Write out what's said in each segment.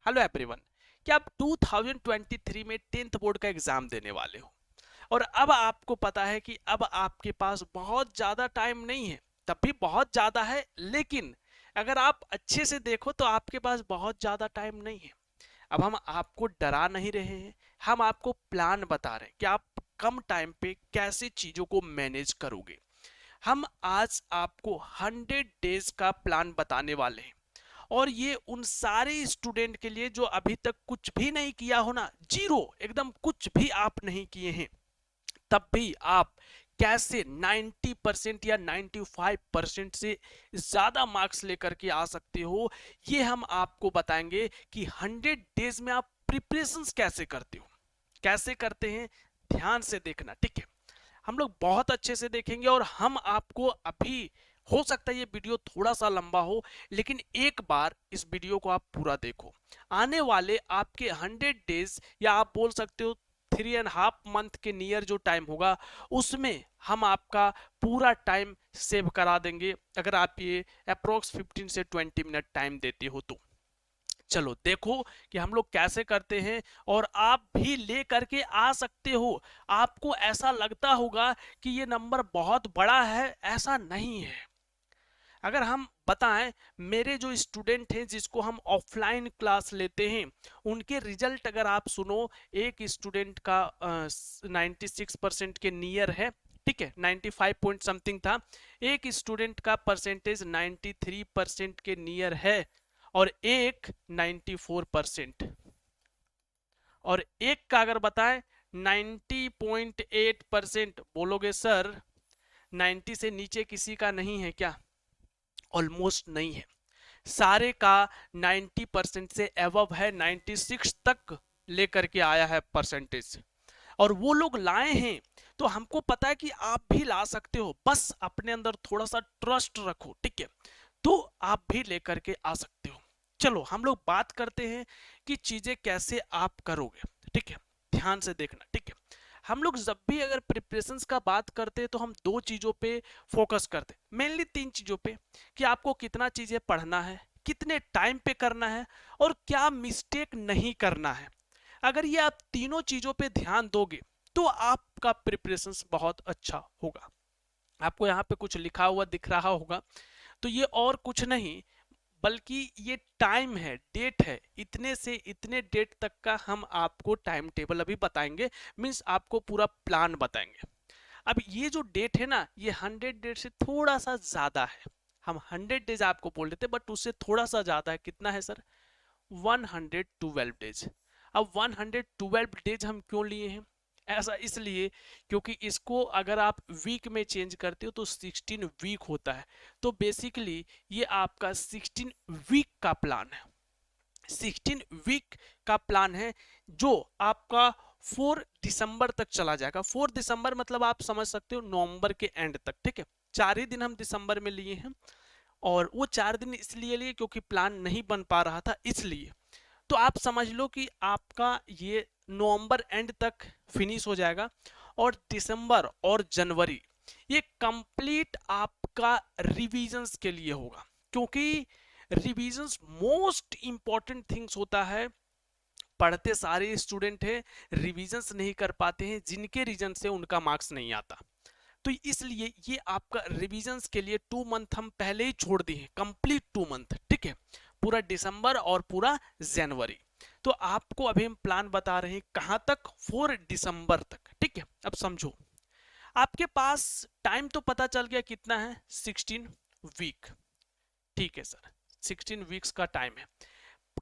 Hello everyone. क्या आप 2023 में 10th बोर्ड का एग्जाम देने वाले हो और अब आपको पता है कि अब आपके पास बहुत ज़्यादा टाइम नहीं है। तब भी बहुत ज़्यादा है, लेकिन अगर आप अच्छे से देखो तो आपके पास बहुत ज़्यादा टाइम नहीं है। अब हम आपको डरा नहीं रहे हैं, हम आपको प्लान बता रहे हैं कि आप कम टाइम पे कैसे चीज़ों को मैनेज करोगे। हम आज आपको 100 डेज का प्लान बताने वाले हैं और ये उन सारे स्टूडेंट के लिए जो अभी तक कुछ भी नहीं किया हो ना, जीरो, एकदम कुछ भी आप नहीं किए हैं, तब भी आप कैसे 90% या 95% से ज्यादा मार्क्स लेकर के आ सकते हो। ये हम आपको बताएंगे कि 100 डेज में आप प्रिपरेशंस कैसे करते हो, कैसे करते हैं। ध्यान से देखना, ठीक है। हम लोग बहुत अच्छे से देखेंगे और हम आपको अभी, हो सकता है ये वीडियो थोड़ा सा लंबा हो, लेकिन एक बार इस वीडियो को आप पूरा देखो। आने वाले आपके 100 डेज, या आप बोल सकते हो 3.5 मंथ के नियर जो टाइम होगा, उसमें हम आपका पूरा टाइम सेव करा देंगे, अगर आप ये अप्रोक्स 15 से 20 मिनट टाइम देते हो तो। चलो देखो कि हम लोग कैसे करते हैं और आप भी ले करके आ सकते हो। आपको ऐसा लगता होगा कि ये नंबर बहुत बड़ा है, ऐसा नहीं है। अगर हम बताएं, मेरे जो स्टूडेंट हैं जिसको हम ऑफलाइन क्लास लेते हैं, उनके रिजल्ट अगर आप सुनो, एक स्टूडेंट का 96% के नियर है, ठीक है, 95 पॉइंट समथिंग था। एक स्टूडेंट का परसेंटेज 93% के नियर है और एक 94%, और एक का अगर बताएं 90.8%। बोलोगे सर 90 से नीचे किसी का नहीं है क्या? ऑलमोस्ट नहीं है, सारे का 90% से एवव है, 96 तक लेकर के आया है परसेंटेज। और वो लोग लाए हैं तो हमको पता है कि आप भी ला सकते हो, बस अपने अंदर थोड़ा सा ट्रस्ट रखो, ठीक है, तो आप भी लेकर के आ सकते हो। चलो हम लोग बात करते हैं कि चीजें कैसे आप करोगे, ठीक है। ध्यान से देखना, ठीक है। हम लोग जब भी अगर प्रिपरेशंस का बात करते हैं तो हम दो चीजों पे फोकस करते हैं, मेनली तीन चीजों पे, कि आपको कितना चीजें पढ़ना है, कितने टाइम पे करना है, और क्या मिस्टेक नहीं करना है। अगर ये आप तीनों चीजों पे ध्यान दोगे तो आपका प्रिपरेशंस बहुत अच्छा होगा। आपको यहाँ पे कुछ लिखा हुआ दिख रहा होगा, तो ये और कुछ नहीं बल्कि ये टाइम है, डेट है, इतने से इतने डेट तक का हम आपको टाइम टेबल अभी बताएंगे, मीन्स आपको पूरा प्लान बताएंगे। अब ये जो डेट है ना, ये 100 डेज से थोड़ा सा ज्यादा है। हम 100 डेज आपको बोल देते, बट उससे थोड़ा सा ज्यादा है। कितना है सर? 112 डेज। अब 112 डेज हम क्यों लिए हैं? ऐसा इसलिए क्योंकि इसको अगर आप वीक में चेंज करते हो तो 16 वीक होता है। तो बेसिकली ये आपका 16 वीक का प्लान है, 16 वीक का प्लान है, जो आपका 4 दिसंबर तक चला जाएगा। 4 दिसंबर मतलब आप समझ सकते हो नवंबर के एंड तक, ठीक है। 4 ही दिन हम दिसंबर में लिए हैं, और वो 4 दिन इसलिए लिए क्योंकि प्लान नहीं बन पा रहा था, इसलिए। तो आप समझ लो कि आपका ये नवंबर एंड तक फिनिश हो जाएगा, और दिसंबर और जनवरी ये कंप्लीट आपका रिवीजन्स के लिए होगा, क्योंकि रिवीजन्स मोस्ट इंपॉर्टेंट थिंग्स होता है। पढ़ते सारे स्टूडेंट हैं, रिवीजन्स नहीं कर पाते हैं, जिनके रीजन से उनका मार्क्स नहीं आता। तो इसलिए ये आपका रिवीजन्स के लिए 2 मंथ हम पहले ही छोड़ दिए, कंप्लीट 2 मंथ, ठीक है, पूरा दिसंबर और पूरा जनवरी। तो आपको अभी हम प्लान बता रहे हैं कहां तक, 4 दिसंबर तक, ठीक है। अब समझो, आपके पास टाइम तो पता चल गया कितना है, 16 वीक, ठीक है सर, 16 वीक्स का टाइम है।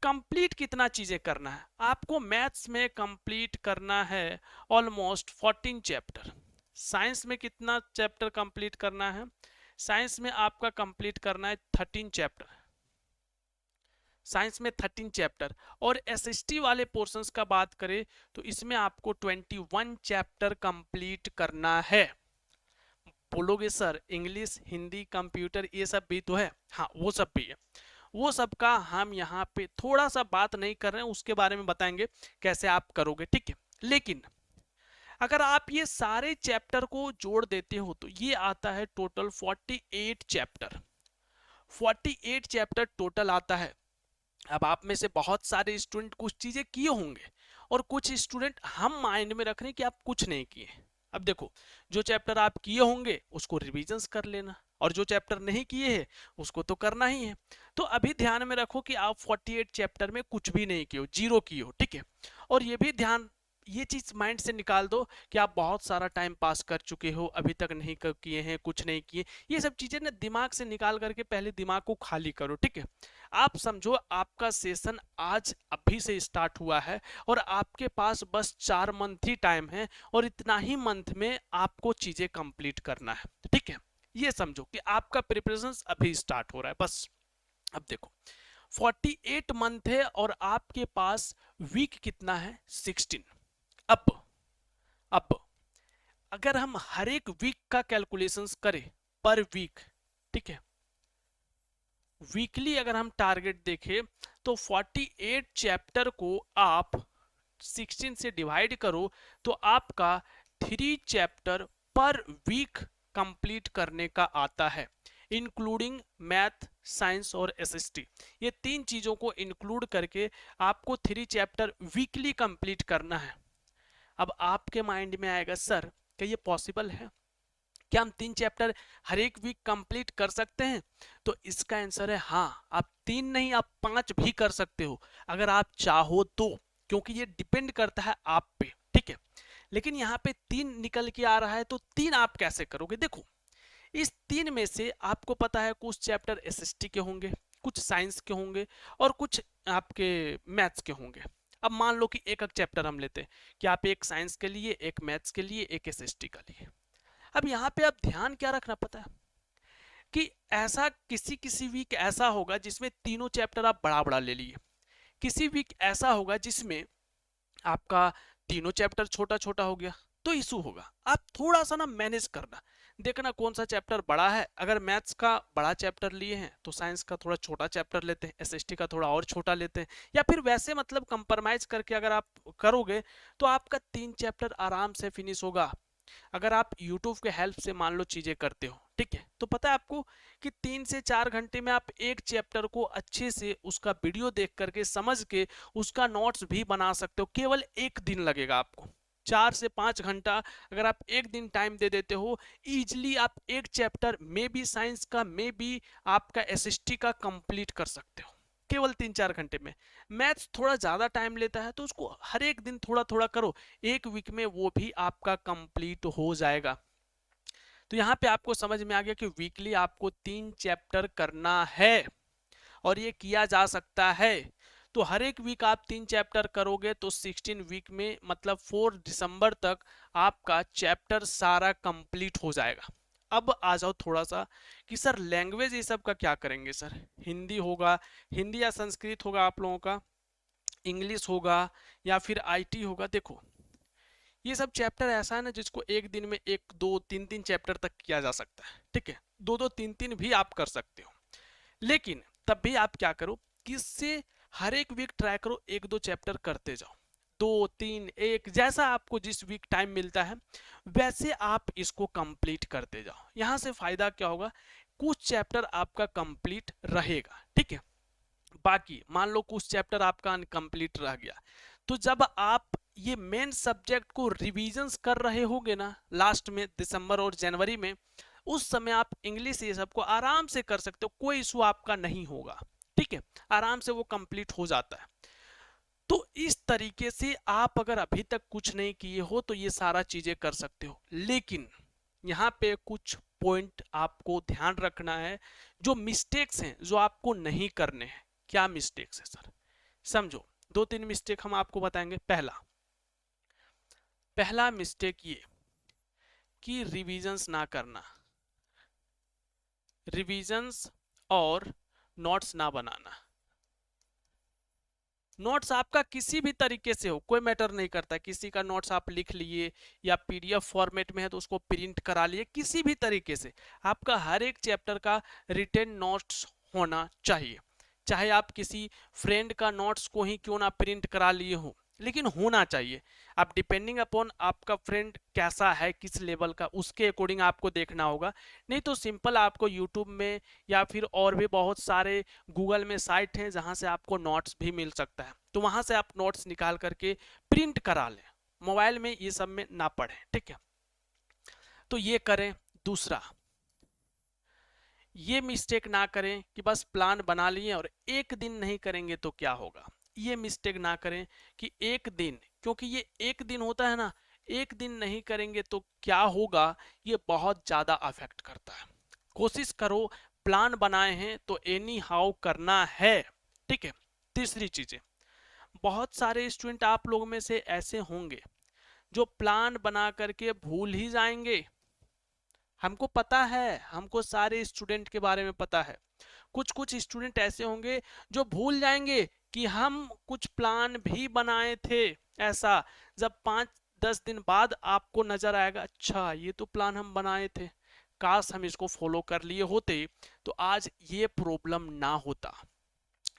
कंप्लीट कितना चीजें करना है आपको? मैथ्स में कंप्लीट करना है ऑलमोस्ट 14 चैप्टर। साइंस में कितना चैप्टर कंप्लीट करना है? साइंस में आपका कंप्लीट करना है 13 चैप्टर, साइंस में 13 चैप्टर। और एसएसटी वाले पोर्शंस का बात करें तो इसमें आपको 21 चैप्टर कंप्लीट करना है। बोलोगे सर इंग्लिश, हिंदी, कंप्यूटर ये सब भी तो है। हाँ, वो सब भी है, वो सब का हम यहाँ पे थोड़ा सा बात नहीं कर रहे हैं, उसके बारे में बताएंगे कैसे आप करोगे, ठीक है। लेकिन अगर आप ये सारे चैप्टर को जोड़ देते हो तो ये आता है टोटल 48 चैप्टर। 48 चैप्टर टोटल आता है। अब आप में से बहुत सारे स्टूडेंट कुछ चीजें किए होंगे और कुछ स्टूडेंट हम माइंड में रख रहे हैं कि आप कुछ नहीं किए। अब देखो, जो चैप्टर आप किए होंगे उसको रिविजन्स कर लेना, और जो चैप्टर नहीं किए हैं उसको तो करना ही है। तो अभी ध्यान में रखो कि आप 48 चैप्टर में कुछ भी नहीं किए हो, जीरो किए हो, ठीक है। और ये भी ध्यान, ये चीज माइंड से निकाल दो कि आप बहुत सारा टाइम पास कर चुके हो, अभी तक नहीं किए हैं, कुछ नहीं किए। ये सब चीजें ना दिमाग से निकाल करके पहले दिमाग को खाली करो, ठीक है। आप समझो आपका सेशन आज अभी से स्टार्ट हुआ है और आपके पास बस 4 मंथ ही टाइम है, और इतना ही मंथ में आपको चीजें कंप्लीट करना है, ठीक है। ये समझो कि आपका प्रिपरेशन अभी स्टार्ट हो रहा है बस। अब देखो 48 मंथ है और आपके पास वीक कितना है, 16। अब अगर हम हर एक वीक का कैलकुलेशंस करें पर वीक, ठीक है, वीकली अगर हम टारगेट देखें तो 48 चैप्टर को आप 16 से डिवाइड करो तो आपका 3 चैप्टर पर वीक कंप्लीट करने का आता है, इंक्लूडिंग मैथ, साइंस और एसएसटी। ये 3 चीजों को इंक्लूड करके आपको 3 चैप्टर वीकली कंप्लीट करना है। अब आपके माइंड में आएगा, सर क्या ये पॉसिबल है, क्या हम 3 चैप्टर हर एक वीक कंप्लीट कर सकते हैं? तो इसका आंसर है हाँ, आप 3 नहीं आप 5 भी कर सकते हो अगर आप चाहो तो, क्योंकि ये डिपेंड करता है आप पे, ठीक है। लेकिन यहाँ पे 3 निकल के आ रहा है तो 3 आप कैसे करोगे? देखो इस 3 में से आपको पता है कुछ चैप्टर एसएसटी के होंगे, कुछ साइंस के होंगे और कुछ आपके मैथ्स के होंगे। अब मान लो कि एक एक चैप्टर हम लेते हैं कि आप एक साइंस के लिए, एक मैथ्स के लिए, एक एसएसटी का लिए। अब यहाँ पे आप ध्यान क्या रखना पता है कि ऐसा किसी किसी वीक ऐसा होगा जिसमें तीनों चैप्टर आप बड़ा बड़ा ले लिए, किसी वीक ऐसा होगा जिसमें आपका तीनों चैप्टर छोटा छोटा हो गया, तो इशू होगा। आप थोड़ा सा ना मैनेज करना, देखना कौन सा चैप्टर बड़ा है। अगर मैथ्स का बड़ा चैप्टर लिए हैं तो साइंस का थोड़ा छोटा चैप्टर लेते हैं, एसएसटी का थोड़ा और छोटा लेते हैं, या फिर वैसे मतलब कंप्रोमाइज करके अगर आप करोगे तो आपका 3 चैप्टर आराम से फिनिश होगा। अगर आप YouTube के हेल्प से मान लो चीजें करते हो, ठीक है, तो पता है आपको कि 3 से 4 घंटे में आप एक चैप्टर को अच्छे से उसका वीडियो देख करके समझ के उसका नोट्स भी बना सकते हो। केवल एक दिन लगेगा आपको, 4 से 5 घंटा अगर आप एक दिन टाइम दे देते हो, इजिली आप एक चैप्टर में भी साइंस का, में भी आपका एसएसटी का कंप्लीट कर सकते हो केवल 3-4 घंटे में। मैथ्स थोड़ा ज्यादा टाइम लेता है तो उसको हर एक दिन थोड़ा थोड़ा करो, एक वीक में वो भी आपका कंप्लीट हो जाएगा। तो यहाँ पे आपको समझ में आ गया कि वीकली आपको 3 चैप्टर करना है और ये किया जा सकता है। तो हर एक वीक आप 3 चैप्टर करोगे तो 16 वीक में मतलब 4 दिसंबर तक आपका चैप्टर सारा कंप्लीट हो जाएगा। अब आ जाओ थोड़ा सा कि सर लैंग्वेज ये सब का क्या करेंगे? सर हिंदी होगा, हिंदी या संस्कृत होगा आप लोगों का, इंग्लिश होगा या फिर आईटी होगा। देखो ये सब चैप्टर ऐसा है ना जिसको एक दिन में 1-2-3-3 चैप्टर तक किया जा सकता है, ठीक है, 2-2 3-3 भी आप कर सकते हो। लेकिन तब भी आप क्या करो, किससे हर एक वीक ट्राई करो 1-2 चैप्टर करते जाओ, 2-3-1 जैसा आपको जिस वीक टाइम मिलता है वैसे आप इसको कंप्लीट करते जाओ। यहां से फायदा क्या होगा, कुछ चैप्टर आपका कंप्लीट रहेगा, ठीक है, बाकी मान लो कुछ चैप्टर आपका अनकंप्लीट रह गया, तो जब आप ये मेन सब्जेक्ट को रिवीजन्स कर रहे होगे ना लास्ट में दिसंबर और जनवरी में, उस समय आप इंग्लिश ये सब को आराम से कर सकते हो, कोई इशू आपका नहीं होगा, ठीक है, आराम से वो कंप्लीट हो जाता है। तो इस तरीके से आप अगर अभी तक कुछ नहीं किए हो तो ये सारा चीजें कर सकते हो। लेकिन यहाँ पे कुछ पॉइंट आपको ध्यान रखना है, जो मिस्टेक्स हैं जो आपको नहीं करने हैं। क्या मिस्टेक्स है सर? समझो 2-3 मिस्टेक हम आपको बताएंगे। पहला मिस्टेक ये कि रिवीजन्स ना करना, रिवीजन्स और नोट्स ना बनाना। नोट्स आपका किसी भी तरीके से हो, कोई मैटर नहीं करता, किसी का नोट्स आप लिख लिए या पीडीएफ फॉर्मेट में है तो उसको प्रिंट करा लिए, किसी भी तरीके से आपका हर एक चैप्टर का रिटन नोट्स होना चाहिए। चाहे आप किसी फ्रेंड का नोट्स को ही क्यों ना प्रिंट करा लिए हो, लेकिन होना चाहिए। अब डिपेंडिंग अपॉन आपका फ्रेंड कैसा है, किस लेवल का, उसके अकॉर्डिंग आपको देखना होगा। नहीं तो सिंपल आपको यूट्यूब में या फिर और भी बहुत सारे गूगल में साइट हैं जहां से आपको नोट्स भी मिल सकता है, तो वहां से आप नोट्स निकाल करके प्रिंट करा लें, मोबाइल में ये सब में ना पढ़ें, ठीक है। तो ये करें। दूसरा, ये मिस्टेक ना करें कि बस प्लान बना लिए और एक दिन नहीं करेंगे तो क्या होगा। ये मिस्टेक ना करें कि एक दिन, क्योंकि ये एक दिन होता है ना, एक दिन नहीं करेंगे तो क्या होगा, ये बहुत ज्यादा अफेक्ट करता है। कोशिश करो, प्लान बनाए हैं तो एनी हाउ करना है, ठीक है। तीसरी चीजें, बहुत सारे स्टूडेंट आप लोगों में से ऐसे होंगे जो प्लान बना करके भूल ही जाएंगे। हमको पता है, हमको सारे स्टूडेंट के बारे में पता है। कुछ कुछ स्टूडेंट ऐसे होंगे जो भूल जाएंगे कि हम कुछ प्लान भी बनाए थे ऐसा। जब 5-10 दिन बाद आपको नजर आएगा, अच्छा ये तो प्लान हम बनाए थे, काश हम इसको फॉलो कर लिए होते तो आज ये प्रॉब्लम ना होता।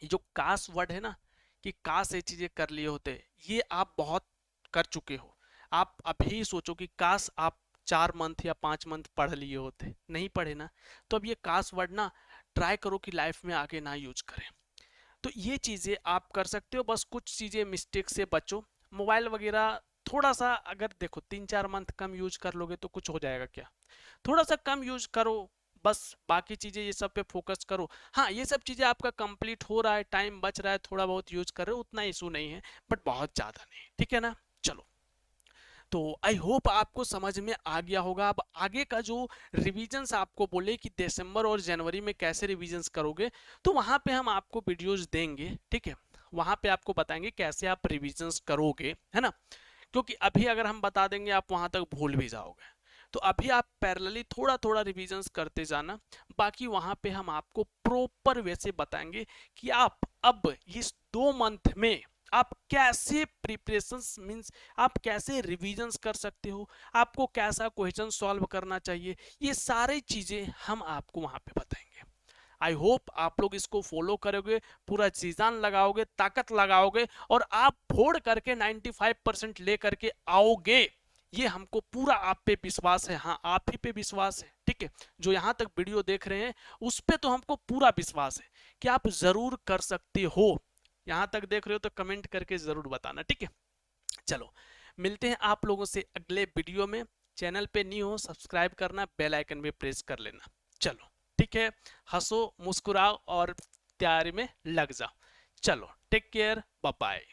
ये जो काश वर्ड है ना, कि काश ये चीजें कर लिए होते, ये आप बहुत कर चुके हो। आप अभी सोचो कि काश आप 4 मंथ या 5 मंथ पढ़ लिए होते, नहीं पढ़े ना, तो अब ये काश वर्ड ना ट्राई करो कि लाइफ में आगे ना यूज करें। तो ये चीजें आप कर सकते हो, बस कुछ चीजें मिस्टेक से बचो। मोबाइल वगैरह थोड़ा सा, अगर देखो 3-4 मंथ कम यूज कर लोगे तो कुछ हो जाएगा क्या, थोड़ा सा कम यूज करो, बस बाकी चीजें ये सब पे फोकस करो। हाँ, ये सब चीजें आपका कंप्लीट हो रहा है, टाइम बच रहा है, थोड़ा बहुत यूज कर रहे हो, उतना इशू नहीं है, बट बहुत ज्यादा नहीं, ठीक है ना। चलो, तो आई होप आपको समझ में आ गया होगा। अब आगे का जो रिविजन्स आपको बोले कि दिसंबर और जनवरी में कैसे रिविजन्स करोगे, तो वहां पे हम आपको वीडियोस देंगे, ठीक है। वहां पे आपको बताएंगे कैसे आप रिविजन्स करोगे, है ना। क्योंकि अभी अगर हम बता देंगे आप वहां तक भूल भी जाओगे। तो अभी आप पैरेलली थोड़ा थोड़ा रिविजन्स करते जाना, बाकी वहां पे हम आपको प्रॉपर वे से बताएंगे कि आप अब इस 2 मंथ में आप कैसे प्रिपरेशंस मींस आप कैसे रिविजन्स कर सकते हो, आपको कैसा क्वेश्चन सॉल्व करना चाहिए, ये सारी चीजें हम आपको वहां पे बताएंगे। आई होप आप लोग इसको फॉलो करोगे, पूरा जीजान लगाओगे, ताकत लगाओगे और आप फोड़ करके 95% ले करके आओगे। ये हमको पूरा आप पे विश्वास है, हाँ आप ही पे विश्वास है, ठीक है। जो यहाँ तक वीडियो देख रहे हैं उस पे तो हमको पूरा विश्वास है कि आप जरूर कर सकते हो। यहाँ तक देख रहे हो तो कमेंट करके जरूर बताना, ठीक है। चलो, मिलते हैं आप लोगों से अगले वीडियो में। चैनल पे न्यू हो सब्सक्राइब करना, बेल आइकन भी प्रेस कर लेना। चलो, ठीक है, हंसो मुस्कुराओ और तैयारी में लग जाओ। चलो, टेक केयर, बाय बाय।